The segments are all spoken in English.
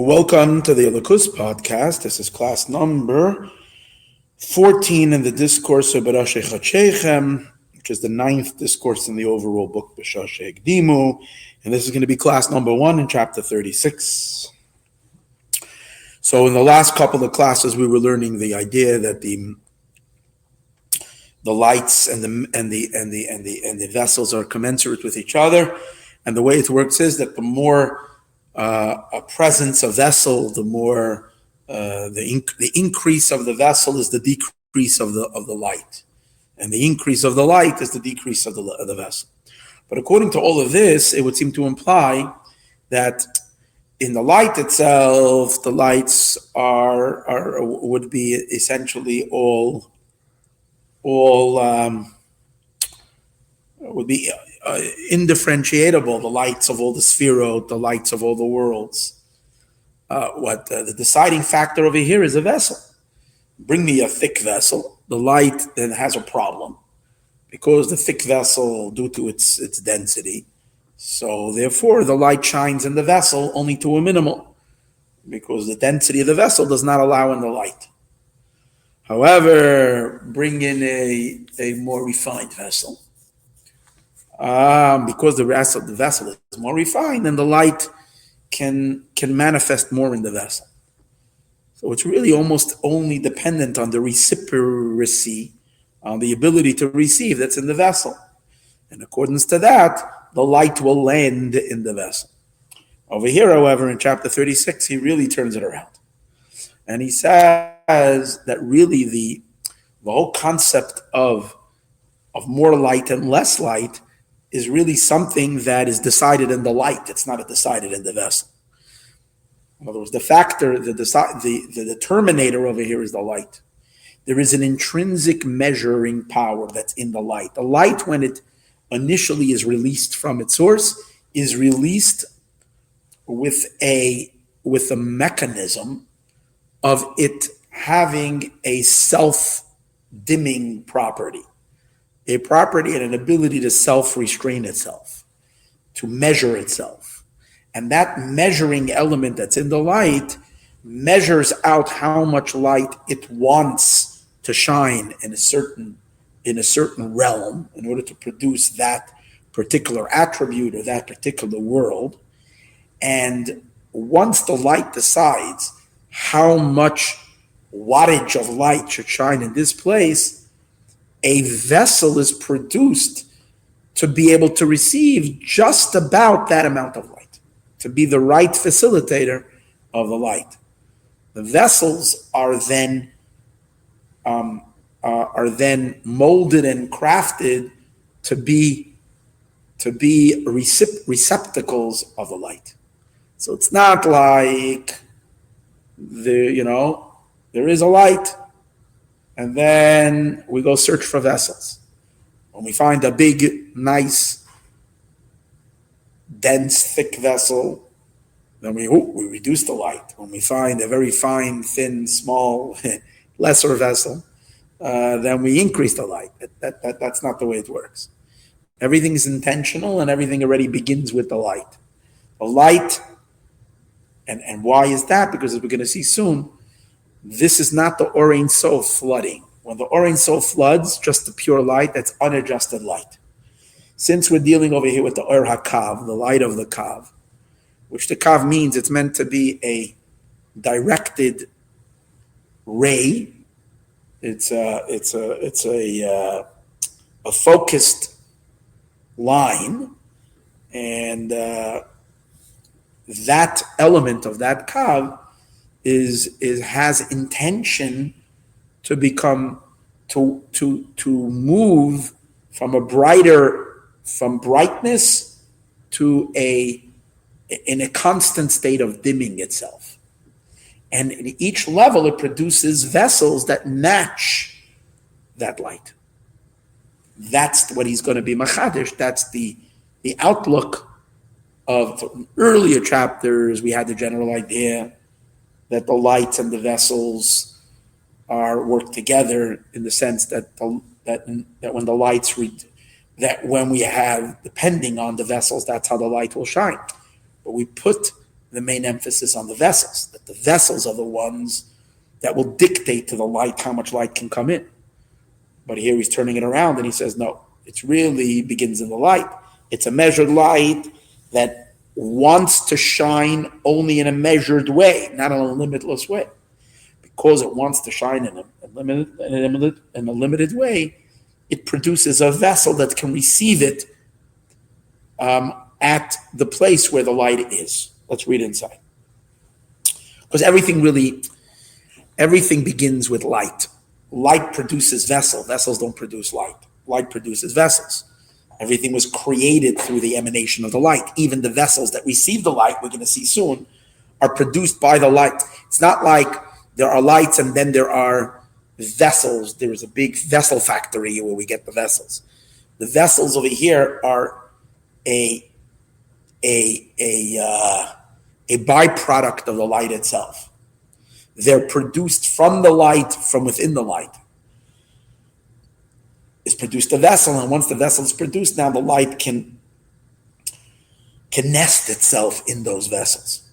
Welcome to the Elikus podcast. This is class number 14 in the discourse of Uverashei Chodsheichem, which is the 9th discourse in the overall book, Chodsheichem. And this is going to be class number 1 in chapter 36. So in the last couple of classes, we were learning the idea that the lights and the vessels are commensurate with each other. And the way it works is that the more a presence of vessel, the more the increase of the vessel is the decrease of the light, and the increase of the light is the decrease of the vessel. But according to all of this, it would seem to imply that in the light itself, the lights would be essentially all would be indifferentiable, the lights of all the sphirot, the lights of all the worlds. The deciding factor over here is a vessel. Bring me a thick vessel. The light then has a problem because the thick vessel, due to its density, so therefore the light shines in the vessel only to a minimal, because the density of the vessel does not allow in the light. However, bring in a more refined vessel. Because the rest of the vessel is more refined, and the light can manifest more in the vessel. So it's really almost only dependent on the reciprocity, on the ability to receive that's in the vessel. In accordance to that, the light will land in the vessel. Over here, however, in chapter 36, he really turns it around. And he says that really the whole concept of more light and less light is really something that is decided in the light. It's not decided in the vessel. In other words, the factor, the determinator over here is the light. There is an intrinsic measuring power that's in the light. The light, when it initially is released from its source, is released with a mechanism of it having a self-dimming property. A property and an ability to self-restrain itself, to measure itself. And that measuring element that's in the light measures out how much light it wants to shine in a certain realm in order to produce that particular attribute or that particular world. And once the light decides how much wattage of light should shine in this place, a vessel is produced to be able to receive just about that amount of light, to be the right facilitator of the light. The vessels are then molded and crafted to be receptacles of the light. So it's not like there is a light, and then we go search for vessels. When we find a big, nice, dense, thick vessel, then we reduce the light. When we find a very fine, thin, small, lesser vessel, then we increase the light. That's not the way it works. Everything is intentional, and everything already begins with the light. The light, and why is that? Because as we're going to see soon, this is not the Or Ein Sof flooding. When the Or Ein Sof floods, just the pure light, that's unadjusted light. Since we're dealing over here with the Or HaKav, the light of the Kav, which the Kav means it's meant to be a directed ray. It's a focused line, and that element of that Kav has intention to become to move from brightness to in a constant state of dimming itself. And in each level it produces vessels that match that light. That's what he's going to be machadish. That's the outlook of earlier chapters. We had the general idea that the lights and the vessels work together in the sense that when the lights that when we have, depending on the vessels, that's how the light will shine. But we put the main emphasis on the vessels, that the vessels are the ones that will dictate to the light how much light can come in. But here he's turning it around and he says, no, it really begins in the light. It's a measured light that wants to shine only in a measured way, not in a limitless way. Because it wants to shine in a limited way, it produces a vessel that can receive it at the place where the light is. Let's read inside. Because everything begins with light. Light produces vessel. Vessels don't produce light. Light produces vessels. Everything was created through the emanation of the light. Even the vessels that receive the light, we're going to see soon, are produced by the light. It's not like there are lights and then there are vessels. There is a big vessel factory where we get the vessels. The vessels over here are a byproduct of the light itself. They're produced from the light, from within the light. Is produced a vessel, and once the vessel is produced, now the light can nest itself in those vessels.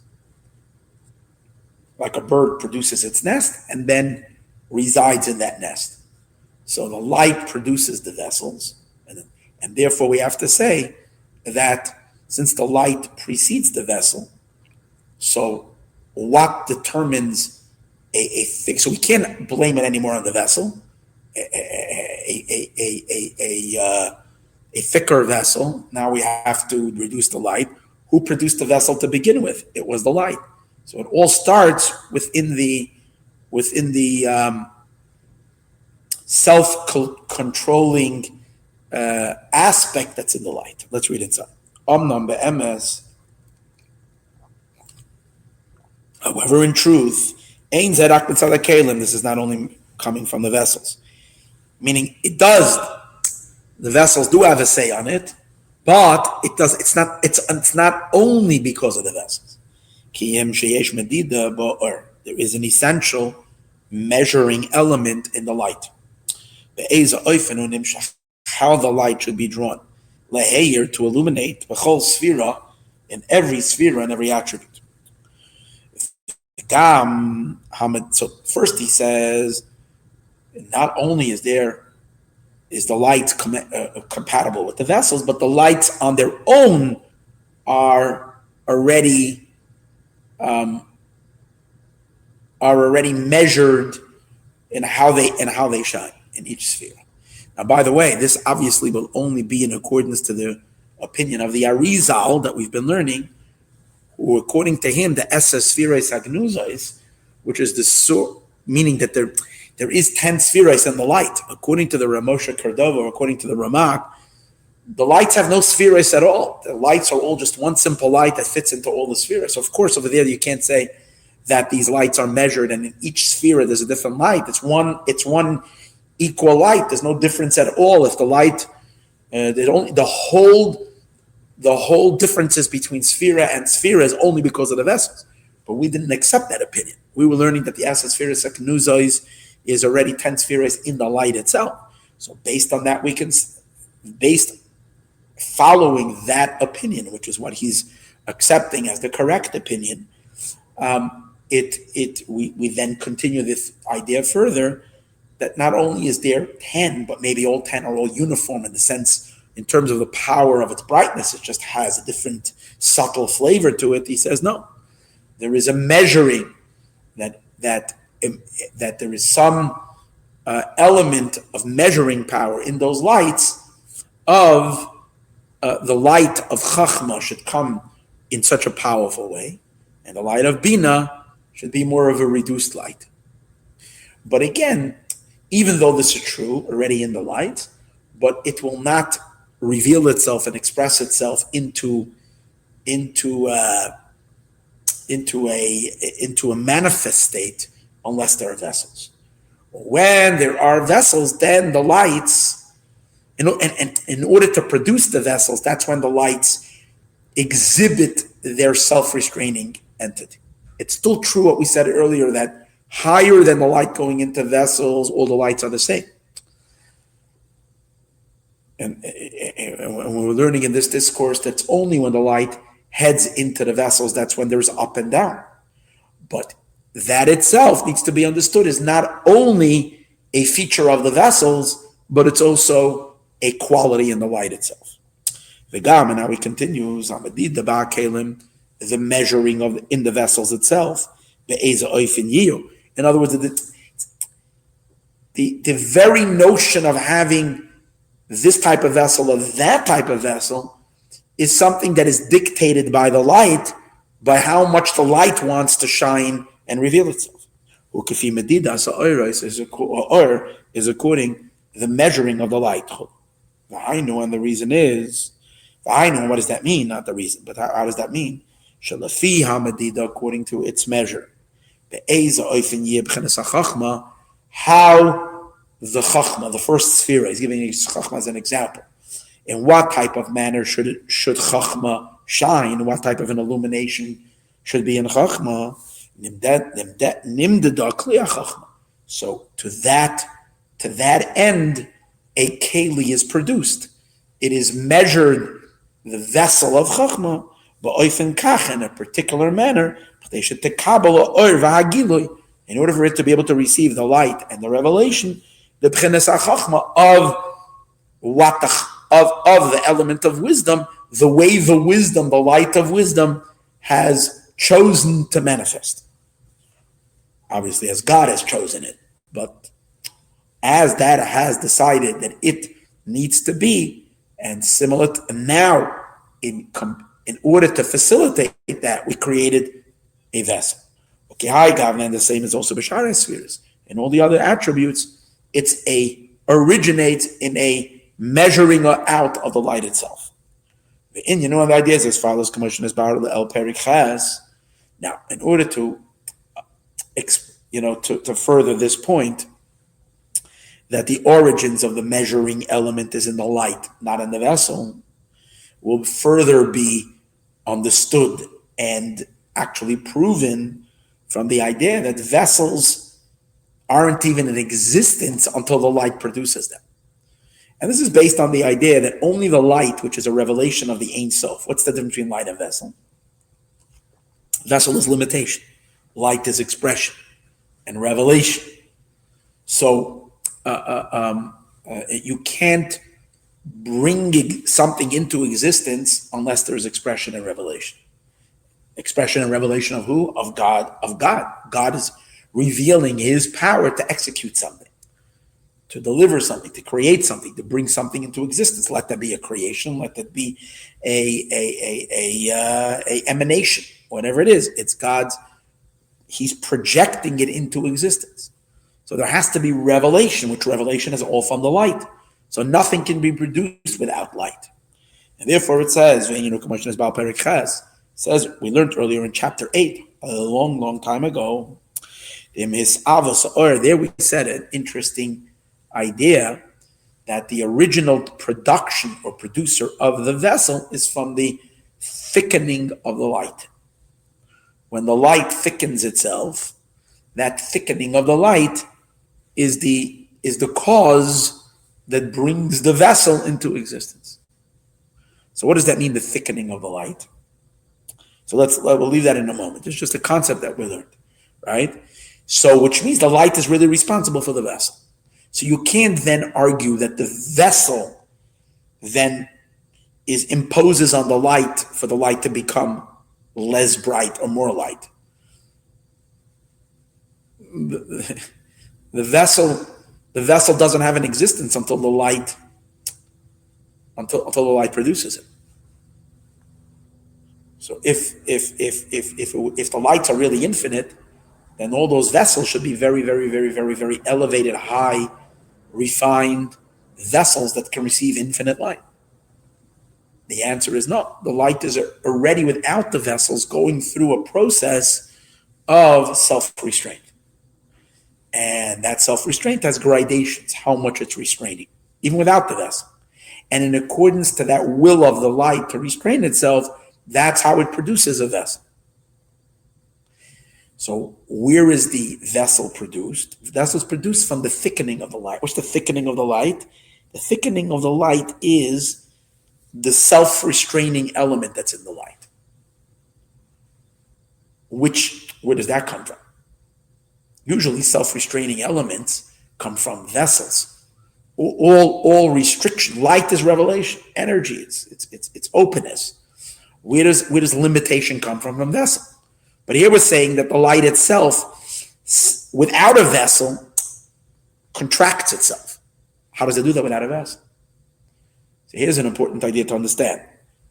Like a bird produces its nest and then resides in that nest. So the light produces the vessels, and therefore we have to say that since the light precedes the vessel, so what determines a thing? So we can't blame it anymore on the vessel. A thicker vessel. Now we have to reduce the light. Who produced the vessel to begin with? It was the light. So it all starts within the self-controlling aspect that's in the light. Let's read inside. Omnam be'emes. However, in truth, ein zerak b'tzad ha'kelim. This is not only coming from the vessels, meaning it does. The vessels do have a say on it, but it does. It's not only because of the vessels. Kiyem sheyesh medida ba'or. There is an essential measuring element in the light. Be'eza oifenu nimshach. How the light should be drawn. Leheir, to illuminate b'chol sfira, in every sfira and every attribute. So first he says, not only is the light compatible with the vessels, but the lights on their own are already measured in how they shine in each sphere. Now, by the way, this obviously will only be in accordance to the opinion of the Arizal that we've been learning, who, according to him, the Esa Spheres Agnuzais, which is meaning that there is 10 spheres in the light. According to the Ramosha Cordova, according to the Ramak, the lights have no spheres at all. The lights are all just one simple light that fits into all the spheres. So of course, over there, you can't say that these lights are measured and in each sphere there's a different light. It's one equal light. There's no difference at all. If the light, the whole differences between sphera and sphera is only because of the vessels. But we didn't accept that opinion. We were learning that the Asa Spheres Seknuzos is already 10 spheres in the light itself. So based on that, following that opinion, which is what he's accepting as the correct opinion, we then continue this idea further that not only is there 10, but maybe all 10 are all uniform in the sense, in terms of the power of its brightness, it just has a different subtle flavor to it. He says, no, there is a measuring that there is some element of measuring power in those lights of the light of Chachma should come in such a powerful way, and the light of Bina should be more of a reduced light. But again, even though this is true already in the light, but it will not reveal itself and express itself into a manifest state unless there are vessels. When there are vessels, then the lights, and in order to produce the vessels, that's when the lights exhibit their self-restraining entity. It's still true what we said earlier, that higher than the light going into vessels, all the lights are the same. And we're learning in this discourse that's only when the light heads into the vessels, that's when there's up and down. But that itself needs to be understood as not only a feature of the vessels, but it's also a quality in the light itself. And now he continues, the measuring of in the vessels itself. In other words, the very notion of having this type of vessel or that type of vessel is something that is dictated by the light, by how much the light wants to shine and reveal itself. Is according to the measuring of the light. I know, and the reason is, I know, what does that mean? Not the reason, but how does that mean? According to its measure. How the chachma, the first sphere, is giving chachma as an example. In what type of manner should chachma shine? What type of an illumination should be in chachma? So to that end, a keli is produced. It is measured, the vessel of chachma, ba'ofen kach, in a particular manner, in order for it to be able to receive the light and the revelation, the b'chenes chachma of the element of wisdom, the way the wisdom, the light of wisdom, has chosen to manifest. Obviously, as God has chosen it, but as that has decided that it needs to be, and similar to, and now in order to facilitate that, we created a vessel. Okay, high government, the same as also B'shara spheres and all the other attributes. Originates in a measuring out of the light itself. The idea is as follows: Commissioners Bar El Perek has. Now, in order to further this point, that the origins of the measuring element is in the light, not in the vessel, will further be understood and actually proven from the idea that vessels aren't even in existence until the light produces them. And this is based on the idea that only the light, which is a revelation of the Ein Sof. What's the difference between light and vessel? Vessel is limitation. Light is expression and revelation. So you can't bring something into existence unless there's expression and revelation. Expression and revelation of who? Of God. Of God. God is revealing his power to execute something, to deliver something, to create something, to bring something into existence. Let that be a creation, let that be a emanation, whatever it is. It's God's, he's projecting it into existence. So there has to be revelation, which revelation is all from the light. So nothing can be produced without light. And therefore it says, we learned earlier in chapter 8, a long time ago, there we said an interesting idea that the original production or producer of the vessel is from the thickening of the light. When the light thickens itself, that thickening of the light is the cause that brings the vessel into existence. So what does that mean, the thickening of the light? So we'll leave that in a moment. It's just a concept that we learned, right? So which means the light is really responsible for the vessel. So you can't then argue that the vessel then imposes on the light for the light to become less bright or more light. The vessel doesn't have an existence until the light produces it. So if the lights are really infinite, then all those vessels should be very, very, very, very, very elevated, high, refined vessels that can receive infinite light. The answer is no. The light is already, without the vessels, going through a process of self-restraint. And that self-restraint has gradations, how much it's restraining, even without the vessel. And in accordance to that will of the light to restrain itself, that's how it produces a vessel. So where is the vessel produced? The vessel is produced from the thickening of the light. What's the thickening of the light? The thickening of the light is the self-restraining element that's in the light. Where does that come from? Usually self-restraining elements come from vessels. All restriction, light is revelation, energy, it's openness. Where does limitation come from? From vessel. But here we're saying that the light itself, without a vessel, contracts itself. How does it do that without a vessel? So here's an important idea to understand.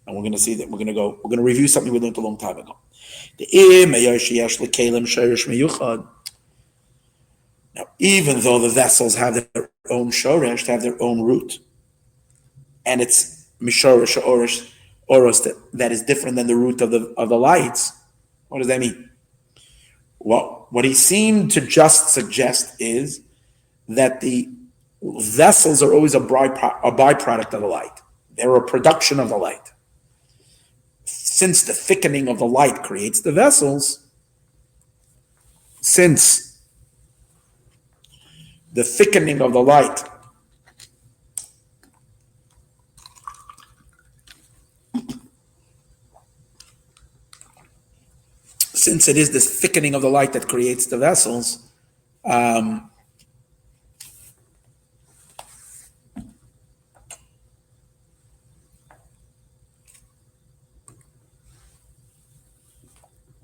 And we're going to see that we're going to review something we learned a long time ago. Now, even though the vessels have their own shoresh, have their own root, and it's mishoresh oros that is different than the root of the lights, what does that mean? Well, what he seemed to just suggest is that the vessels are always a byproduct of the light. They're a production of the light. Since the thickening of the light creates the vessels, since the thickening of the light since it is this thickening of the light that creates the vessels,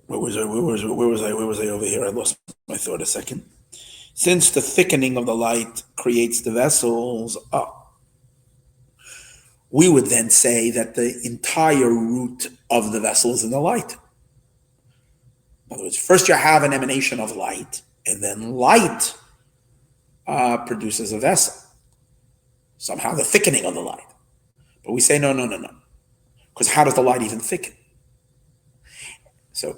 Where was I over here? I lost my thought a second. Since the thickening of the light creates the vessels, we would then say that the entire root of the vessel is in the light. In other words, first you have an emanation of light, and then light produces a vessel. Somehow the thickening of the light. But we say no. Because how does the light even thicken? So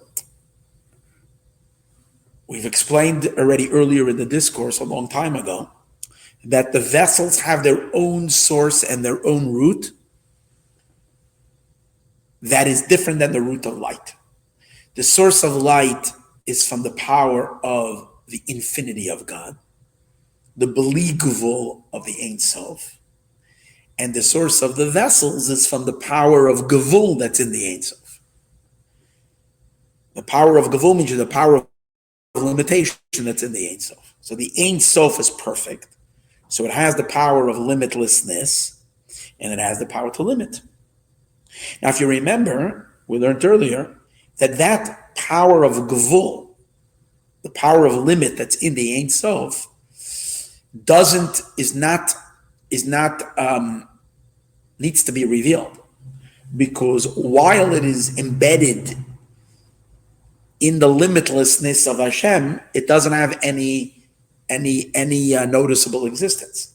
we've explained already earlier in the discourse a long time ago that the vessels have their own source and their own root that is different than the root of light. The source of light is from the power of the infinity of God, the beli gevul of the Ein Sof, and the source of the vessels is from the power of gevul that's in the Ein Sof. The power of gevul means the power of limitation that's in the Ein Sof. So the Ein Sof is perfect. So it has the power of limitlessness, and it has the power to limit. Now, if you remember, we learned earlier that power of gevul, the power of limit that's in the Ein Sof, needs to be revealed, because while it is embedded in the limitlessness of Hashem, it doesn't have any noticeable existence.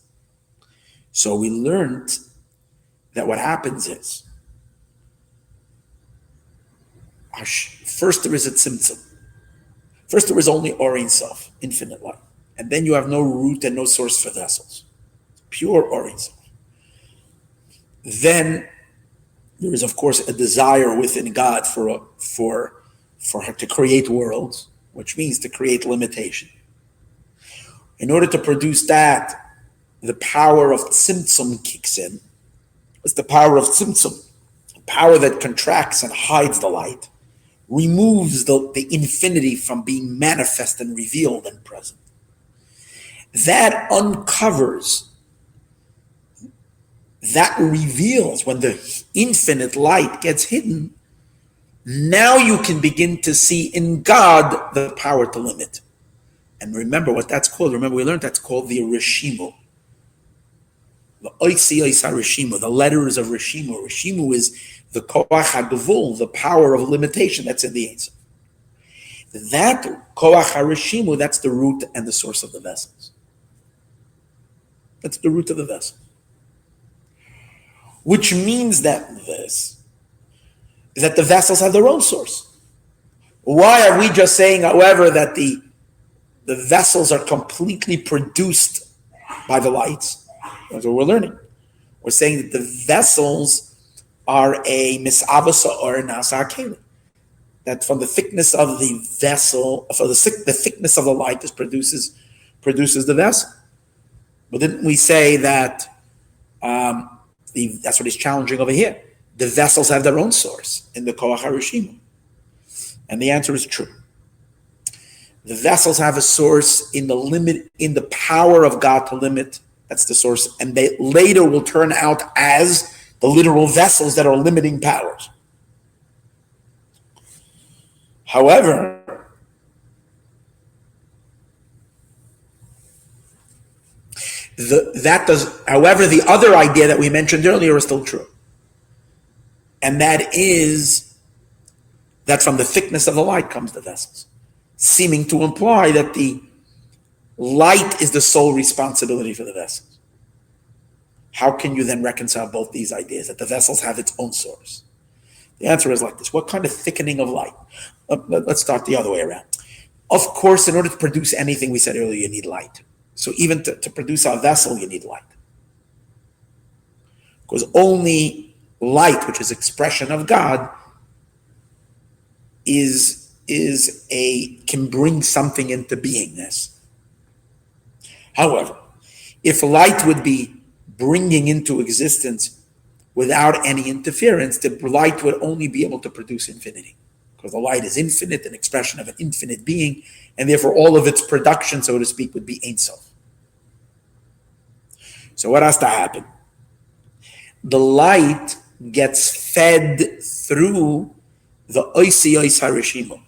So we learned that what happens is, first there is a tzimtzum. First there is only Or Ein Sof, infinite light. And then you have no root and no source for vessels. Pure Or Ein Sof. Then there is, of course, a desire within God for her to create worlds, which means to create limitation. In order to produce that, the power of tzimtzum kicks in. It's the power of tzimtzum, a power that contracts and hides the light, removes the infinity from being manifest and revealed and present. That uncovers, that reveals, when the infinite light gets hidden, now you can begin to see in God the power to limit. And remember what that's called. Remember, we learned that's called the Rishimu. The Oisi Oisa Rishimu, the letters of Rishimu. Rishimu is the Koach HaGevul, the power of limitation that's in the Ein Sof. That Koach HaRishimu, that's the root and the source of the vessels. That's the root of the vessel. Which means that the vessels have their own source. Why are we just saying, however, that the vessels are completely produced by the lights? That's what we're learning. We're saying that the vessels are a misavasa or nasa keli. That from the thickness of the vessel, from the thickness of the light, this produces the vessel. But didn't we say that that's what he's challenging over here? The vessels have their own source in the Koach HaRishimu. And the answer is true. The vessels have a source in the power of God to limit. That's the source. And they later will turn out as the literal vessels that are limiting powers. However, the other idea that we mentioned earlier is still true. And that is that from the thickness of the light comes the vessels, seeming to imply that the light is the sole responsibility for the vessels. How can you then reconcile both these ideas, that the vessels have its own source? The answer is like this. What kind of thickening of light? Let's start the other way around. Of course, in order to produce anything, we said earlier, you need light. So even to produce a vessel, you need light. Because only light, which is expression of God, can bring something into beingness. However, if light would be bringing into existence without any interference, the light would only be able to produce infinity. Because the light is infinite, an expression of an infinite being, and therefore all of its production, so to speak, would be Ein Sof. So what has to happen? The light gets fed through the Oisi Ois HaRishimo.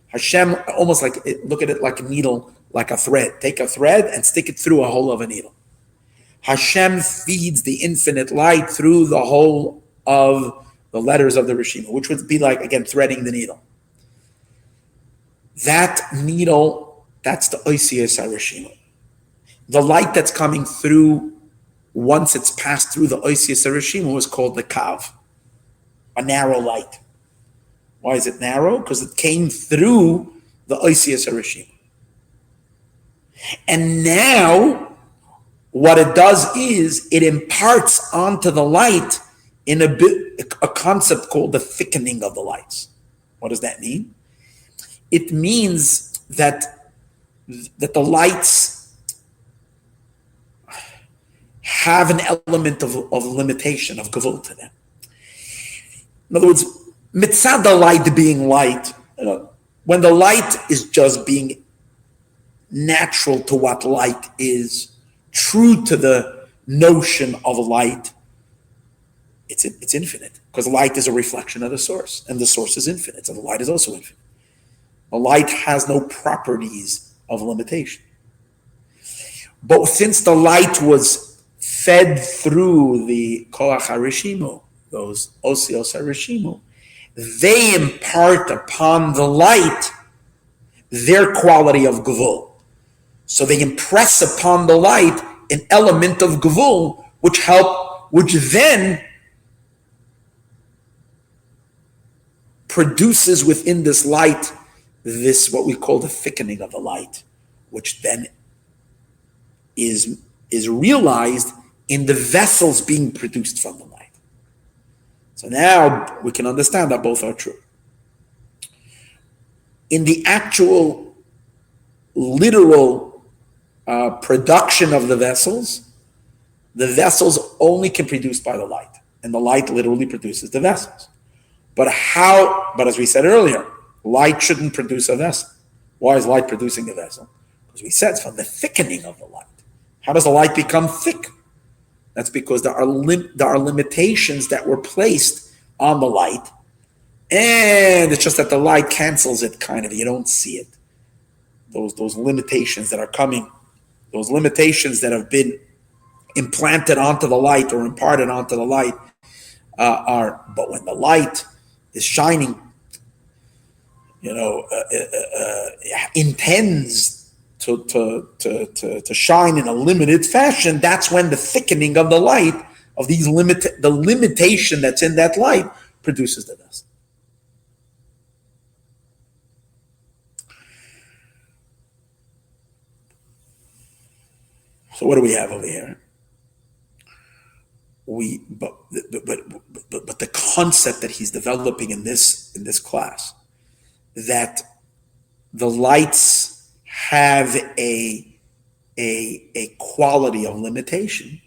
Hashem, almost like, look at it like a needle, like a thread. Take a thread and stick it through a hole of a needle. Hashem feeds the infinite light through the hole of the letters of the Rishima, which would be like, again, threading the needle. That needle, that's the Oisi Ois HaRishimo. The light that's coming through, once it's passed through the Oisi Ois HaRishimo, is called the Kav, a narrow light. Why is it narrow? Because it came through the Oisi Ois HaRishimo. And now, what it does is, it imparts onto the light in a concept called the thickening of the lights. What does that mean? It means that the lights have an element of limitation, of gavul to them. In other words, mitzad the light being light, when the light is just being natural to what light is, true to the notion of light, it's infinite, because light is a reflection of the source, and the source is infinite, so the light is also infinite. The light has no properties of limitation. But since the light was fed through the Koach HaRishimo, those Oisi Ois HaRishimo, they impart upon the light their quality of gavul. So they impress upon the light an element of gavul, which then produces within this light this, what we call the thickening of the light, which then is realized in the vessels being produced from the light. So now we can understand that both are true. In the actual literal production of the vessels only can be produced by the light, and the light literally produces the vessels. But as we said earlier, light shouldn't produce a vessel. Why is light producing a vessel? Because we said it's from the thickening of the light. How does the light become thick? That's because there are limitations that were placed on the light, and it's just that the light cancels it, kind of. You don't see it. Those limitations that are coming, those limitations that have been implanted onto the light or imparted onto the light but when the light is shining, intends to shine in a limited fashion, that's when the thickening of the light, of the limitation that's in that light, produces the vessel. So what do we have over here? But the concept that he's developing in this class, that the lights have a quality of limitation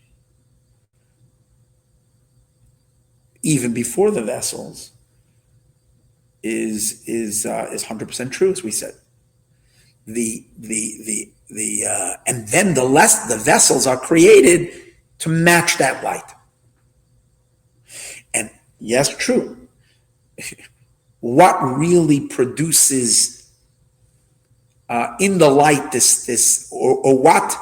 even before the vessels, is 100% true, as we said. And then the vessels are created to match that light. And yes, true. What really produces in the light this or what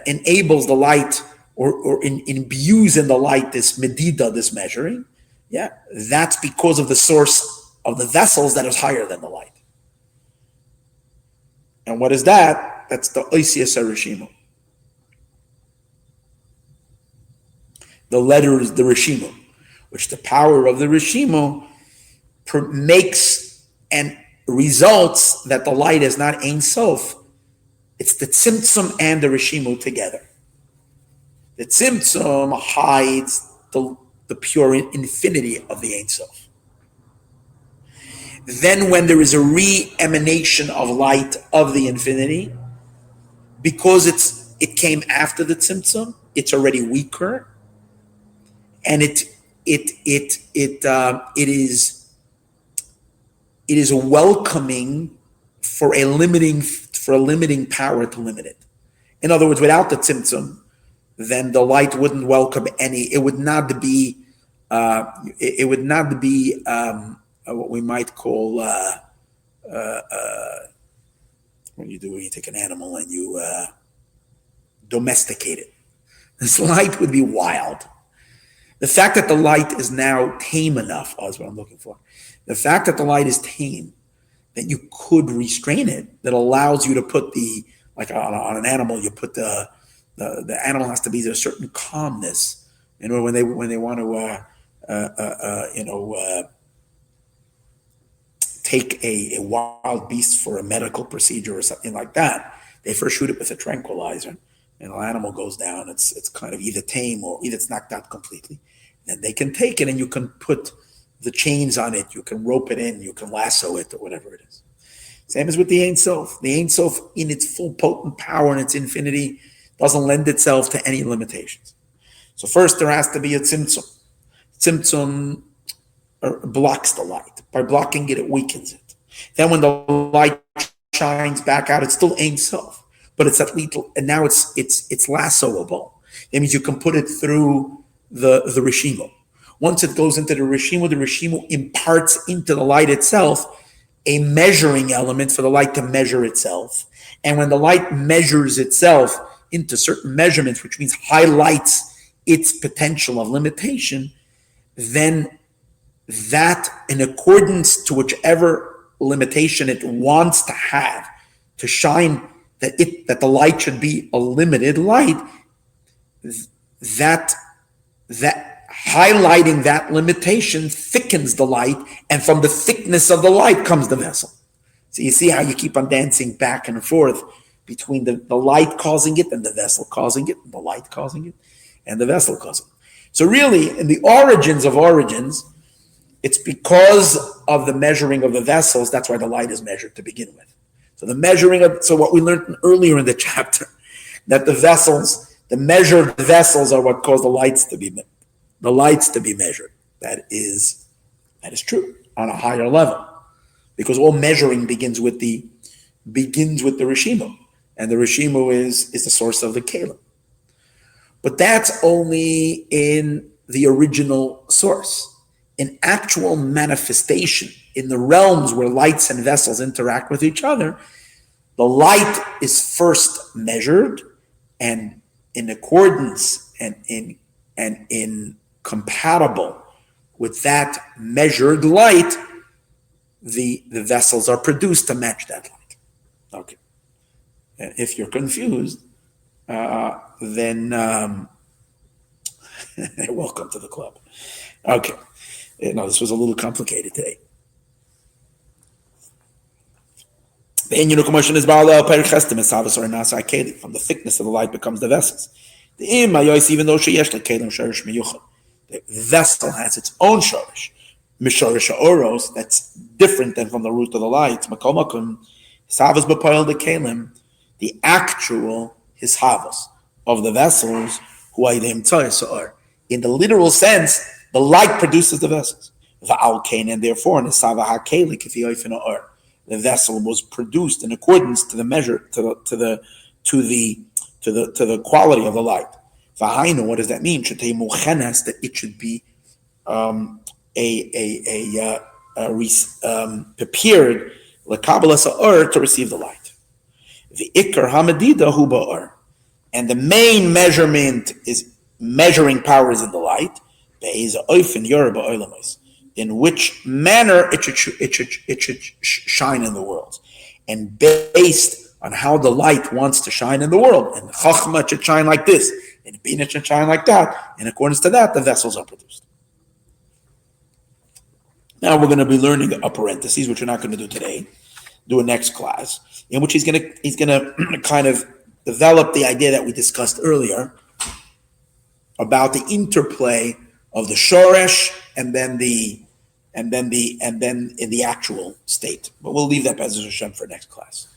enables the light or imbues in the light this medida, this measuring? Yeah, that's because of the source of the vessels that is higher than the light. And what is that? That's the Oisias Rishimo. The letter is the Rishimo, which the power of the Rishimo makes and results that the light is not Ein Sof. It's the Tzimtzum and the Rishimo together. The Tzimtzum hides the pure infinity of the Ein Sof. Then when there is a re-emanation of light of the infinity, because it came after the Tzimtzum, it's already weaker, and it is welcoming for a limiting power to limit it. In other words, without the Tzimtzum, then the light wouldn't welcome any. It would not be. What we might call when you take an animal and you domesticate it. This light would be wild. The fact that the light is now tame enough, is what I'm looking for. The fact that the light is tame, that you could restrain it, that allows you to put like on an animal, you put the animal has to be a certain calmness. When they want to take a wild beast for a medical procedure or something like that, they first shoot it with a tranquilizer, and the animal goes down. It's kind of either tame or either it's knocked out completely. Then they can take it and you can put the chains on it, you can rope it in, you can lasso it or whatever it is. Same as with the Ein Sof. The Ein Sof in its full potent power and its infinity doesn't lend itself to any limitations. So first there has to be a tzimtzum. Tzimtzum blocks the light. By blocking it, it weakens it. Then when the light shines back out, it's still Ein Sof, but it's at least, and now it's lassoable. That means you can put it through the Rishimo. Once it goes into the Rishimo imparts into the light itself a measuring element for the light to measure itself. And when the light measures itself into certain measurements, which means highlights its potential of limitation, then that, in accordance to whichever limitation it wants to have to shine, that the light should be a limited light, that highlighting that limitation thickens the light, and from the thickness of the light comes the vessel. So you see how you keep on dancing back and forth between the light causing it and the vessel causing it, and the light causing it and the vessel causing it. So really, in the origins of origins, it's because of the measuring of the vessels. That's why the light is measured to begin with. So what we learned earlier in the chapter, that the measured vessels are what cause the lights to be measured. That is true on a higher level, because all measuring begins with the Rishimo, and the Rishimo is the source of the Kalim. But that's only in the original source. In actual manifestation, in the realms where lights and vessels interact with each other, the light is first measured, and in accordance and in compatible with that measured light, the vessels are produced to match that light. Okay. And if you're confused, then welcome to the club. Okay. No, this was a little complicated today. From the thickness of the light becomes the vessels. Even though the vessel has its own shorish, mishorish oros, that's different than from the root of the light. The actual hishavos of the vessels, in the literal sense, the light produces the vessels. Va'alkein, and therefore, Nesava hakeli k'fi oifen ha'or, the vessel was produced in accordance to the measure, to the quality of the light. V'hainu, what does that mean? Shetei muchenes, that it should be prepared l'kabbalas ha'or, to receive the light. The ikar hamadida hu ba'or, and the main measurement is measuring power is in the light. In which manner it should shine in the world, and based on how the light wants to shine in the world, and the chachma should shine like this, and the bina should shine like that. In accordance to that, the vessels are produced. Now we're going to be learning a parenthesis, which we're not going to do today. Do a next class in which he's going to kind of develop the idea that we discussed earlier about the interplay of the shoresh and then in the actual state. But we'll leave that Be'ez Hashem for next class.